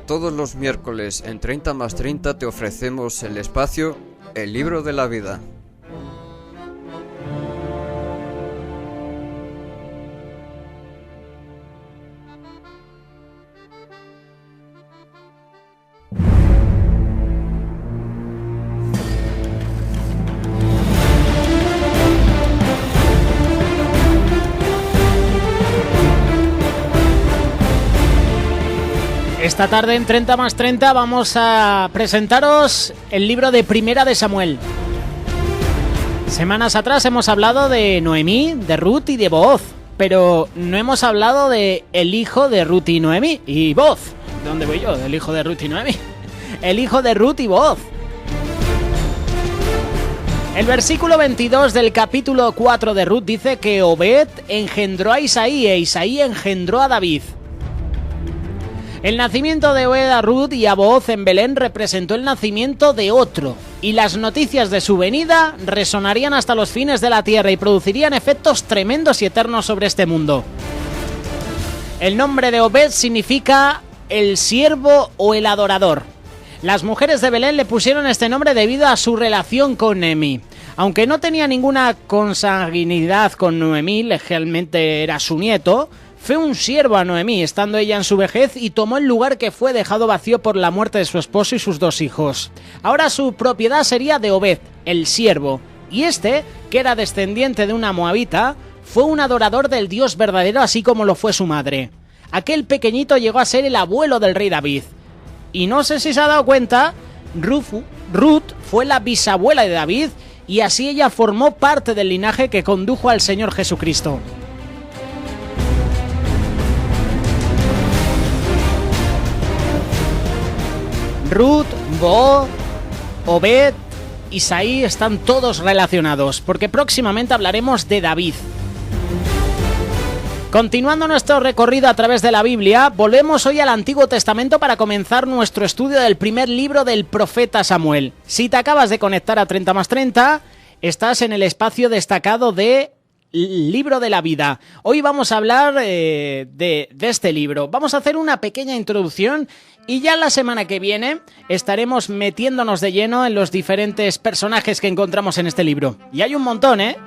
Todos los miércoles en 30 más 30 te ofrecemos el espacio El Libro de la Vida. Esta tarde en 30 más 30 vamos a presentaros el libro de Primera de Samuel. Semanas atrás hemos hablado de Noemí, de Ruth y de Booz, pero no hemos hablado de el hijo de Ruth y Noemí y Booz. ¿Dónde voy yo? El hijo de Ruth y Noemí. El hijo de Ruth y Booz. El versículo 22 del capítulo 4 de Ruth dice que Obed engendró a Isaí e Isaí engendró a David. El nacimiento de Obed a Ruth y a Booz en Belén representó el nacimiento de otro, y las noticias de su venida resonarían hasta los fines de la tierra y producirían efectos tremendos y eternos sobre este mundo. El nombre de Obed significa el siervo o el adorador. Las mujeres de Belén le pusieron este nombre debido a su relación con Noemí. Aunque no tenía ninguna consanguinidad con Noemí, legalmente era su nieto, fue un siervo a Noemí, estando ella en su vejez, y tomó el lugar que fue dejado vacío por la muerte de su esposo y sus dos hijos. Ahora su propiedad sería de Obed, el siervo, y este, que era descendiente de una moabita, fue un adorador del Dios verdadero, así como lo fue su madre. Aquel pequeñito llegó a ser el abuelo del rey David. Y no sé si se ha dado cuenta, Ruth fue la bisabuela de David, y así ella formó parte del linaje que condujo al Señor Jesucristo. Ruth, Booz, Obed, Isaí están todos relacionados, porque próximamente hablaremos de David. Continuando nuestro recorrido a través de la Biblia, volvemos hoy al Antiguo Testamento para comenzar nuestro estudio del primer libro del profeta Samuel. Si te acabas de conectar a 30 más 30, estás en el espacio destacado de Libro de la Vida. Hoy vamos a hablar de este libro. Vamos a hacer una pequeña introducción y ya la semana que viene estaremos metiéndonos de lleno en los diferentes personajes que encontramos en este libro. Y hay un montón, ¿eh?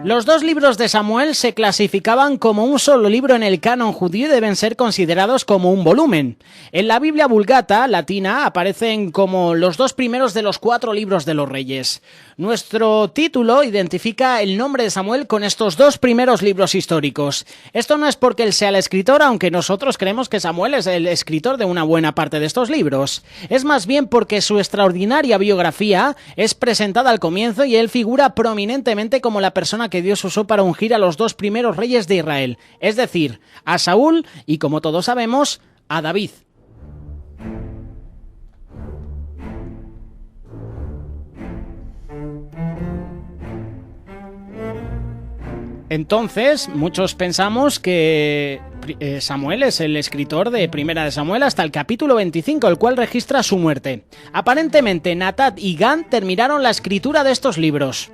Los dos libros de Samuel se clasificaban como un solo libro en el canon judío y deben ser considerados como un volumen. En la Biblia Vulgata latina aparecen como los dos primeros de los 4 libros de los reyes. Nuestro título identifica el nombre de Samuel con estos dos primeros libros históricos. Esto no es porque él sea el escritor, aunque nosotros creemos que Samuel es el escritor de una buena parte de estos libros. Es más bien porque su extraordinaria biografía es presentada al comienzo y él figura prominentemente como la persona que Dios usó para ungir a los dos primeros reyes de Israel, es decir, a Saúl y, como todos sabemos, a David. Entonces, muchos pensamos que Samuel es el escritor de Primera de Samuel hasta el capítulo 25, el cual registra su muerte. Aparentemente, Natat y Gad terminaron la escritura de estos libros.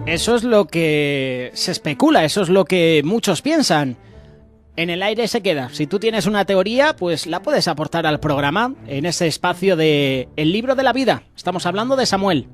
Eso es lo que se especula, eso es lo que muchos piensan. En el aire se queda. Si tú tienes una teoría, pues la puedes aportar al programa en ese espacio de El Libro de la Vida. Estamos hablando de Samuel.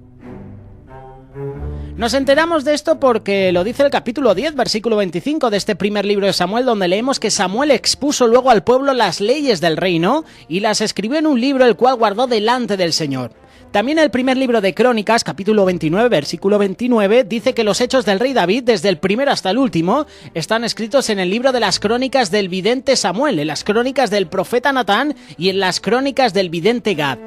Nos enteramos de esto porque lo dice el capítulo 10, versículo 25 de este primer libro de Samuel, donde leemos que Samuel expuso luego al pueblo las leyes del reino y las escribió en un libro el cual guardó delante del Señor. También el primer libro de Crónicas, capítulo 29, versículo 29, dice que los hechos del rey David, desde el primero hasta el último, están escritos en el libro de las crónicas del vidente Samuel, en las crónicas del profeta Natán y en las crónicas del vidente Gad.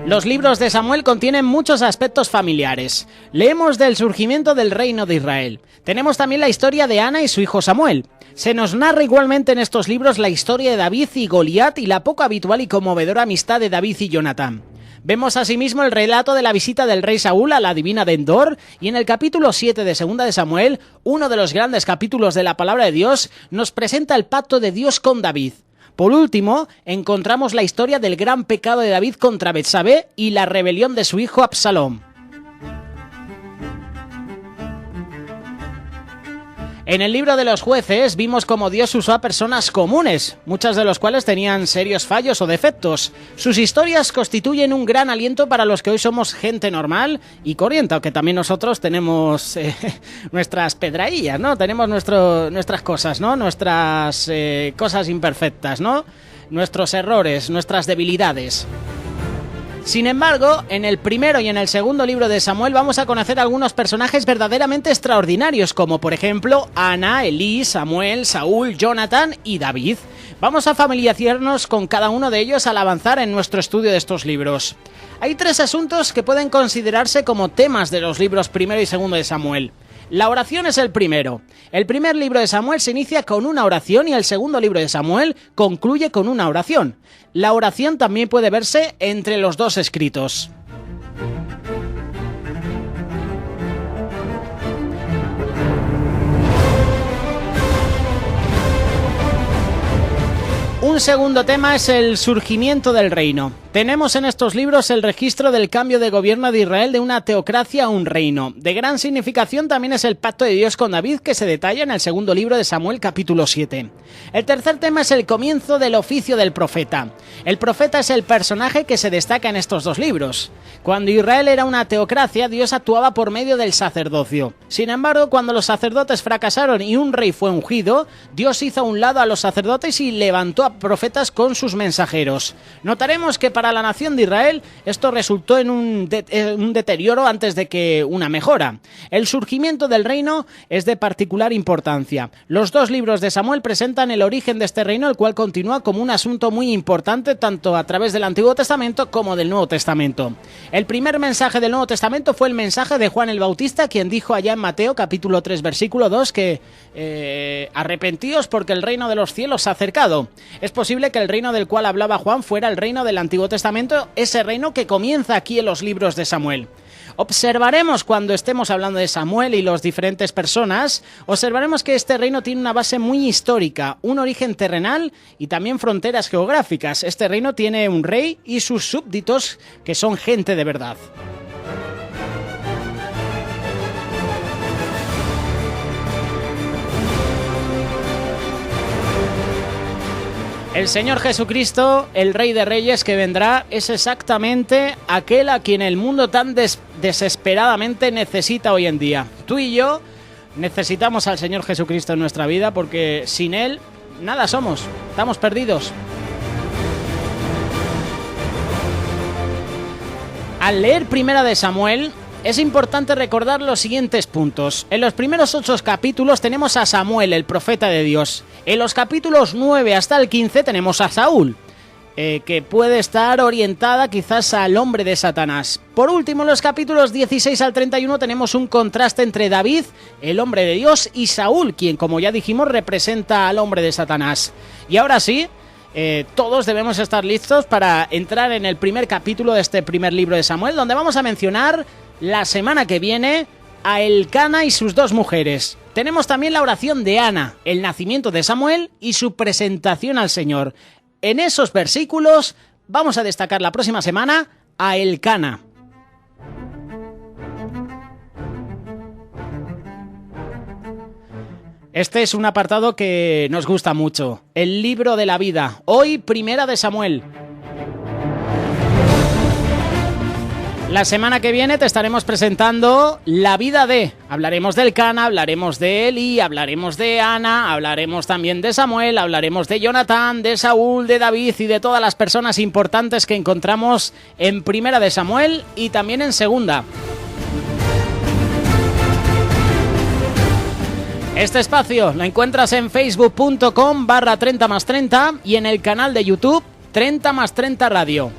Los libros de Samuel contienen muchos aspectos familiares. Leemos del surgimiento del reino de Israel. Tenemos también la historia de Ana y su hijo Samuel. Se nos narra igualmente en estos libros la historia de David y Goliat y la poco habitual y conmovedora amistad de David y Jonatán. Vemos asimismo el relato de la visita del rey Saúl a la divina de Endor, y en el capítulo 7 de Segunda de Samuel, uno de los grandes capítulos de la palabra de Dios, nos presenta el pacto de Dios con David. Por último, encontramos la historia del gran pecado de David contra Betsabé y la rebelión de su hijo Absalom. En el libro de los jueces vimos cómo Dios usó a personas comunes, muchas de las cuales tenían serios fallos o defectos. Sus historias constituyen un gran aliento para los que hoy somos gente normal y corriente, aunque también nosotros tenemos nuestras pedraillas, ¿no? Tenemos nuestras cosas, ¿no? Nuestras cosas imperfectas, ¿no? Nuestros errores, nuestras debilidades. Sin embargo, en el primero y en el segundo libro de Samuel vamos a conocer algunos personajes verdaderamente extraordinarios, como por ejemplo Ana, Elí, Samuel, Saúl, Jonathan y David. Vamos a familiarizarnos con cada uno de ellos al avanzar en nuestro estudio de estos libros. Hay 3 asuntos que pueden considerarse como temas de los libros primero y segundo de Samuel. La oración es el primero. El primer libro de Samuel se inicia con una oración y el segundo libro de Samuel concluye con una oración. La oración también puede verse entre los 2 escritos. Un segundo tema es el surgimiento del reino. Tenemos en estos libros el registro del cambio de gobierno de Israel de una teocracia a un reino. De gran significación también es el pacto de Dios con David, que se detalla en el segundo libro de Samuel, capítulo 7. El tercer tema es el comienzo del oficio del profeta. El profeta es el personaje que se destaca en estos 2 libros. Cuando Israel era una teocracia, Dios actuaba por medio del sacerdocio. Sin embargo, cuando los sacerdotes fracasaron y un rey fue ungido, Dios hizo a un lado a los sacerdotes y levantó a profetas con sus mensajeros. Notaremos que para la nación de Israel esto resultó en un deterioro antes de que una mejora. El surgimiento del reino es de particular importancia. Los 2 libros de Samuel presentan el origen de este reino, el cual continúa como un asunto muy importante tanto a través del Antiguo Testamento como del Nuevo Testamento. El primer mensaje del Nuevo Testamento fue el mensaje de Juan el Bautista, quien dijo allá en Mateo capítulo 3 versículo 2 que arrepentíos porque el reino de los cielos se ha acercado. Es posible que el reino del cual hablaba Juan fuera el reino del Antiguo Testamento, ese reino que comienza aquí en los libros de Samuel. Observaremos cuando estemos hablando de Samuel y las diferentes personas, observaremos que este reino tiene una base muy histórica, un origen terrenal y también fronteras geográficas. Este reino tiene un rey y sus súbditos que son gente de verdad. El Señor Jesucristo, el Rey de Reyes que vendrá, es exactamente aquel a quien el mundo tan desesperadamente necesita hoy en día. Tú y yo necesitamos al Señor Jesucristo en nuestra vida porque sin Él nada somos, estamos perdidos. Al leer Primera de Samuel, es importante recordar los siguientes puntos. En los primeros 8 capítulos tenemos a Samuel, el profeta de Dios. En los capítulos 9 hasta el 15 tenemos a Saúl, que puede estar orientada quizás al hombre de Satanás. Por último, en los capítulos 16 al 31 tenemos un contraste entre David, el hombre de Dios, y Saúl, quien, como ya dijimos, representa al hombre de Satanás. Y ahora sí, todos debemos estar listos para entrar en el primer capítulo de este primer libro de Samuel, donde vamos a mencionar la semana que viene a Elcana y sus 2 mujeres. Tenemos también la oración de Ana, el nacimiento de Samuel y su presentación al Señor. En esos versículos vamos a destacar la próxima semana a Elcana. Este es un apartado que nos gusta mucho, el libro de la vida. Hoy, Primera de Samuel. La semana que viene te estaremos presentando la vida de... Hablaremos de Elcana, hablaremos de Elí, hablaremos de Ana, hablaremos también de Samuel, hablaremos de Jonatán, de Saúl, de David y de todas las personas importantes que encontramos en Primera de Samuel y también en Segunda. Este espacio lo encuentras en facebook.com/30+30 y en el canal de YouTube 30+30 Radio.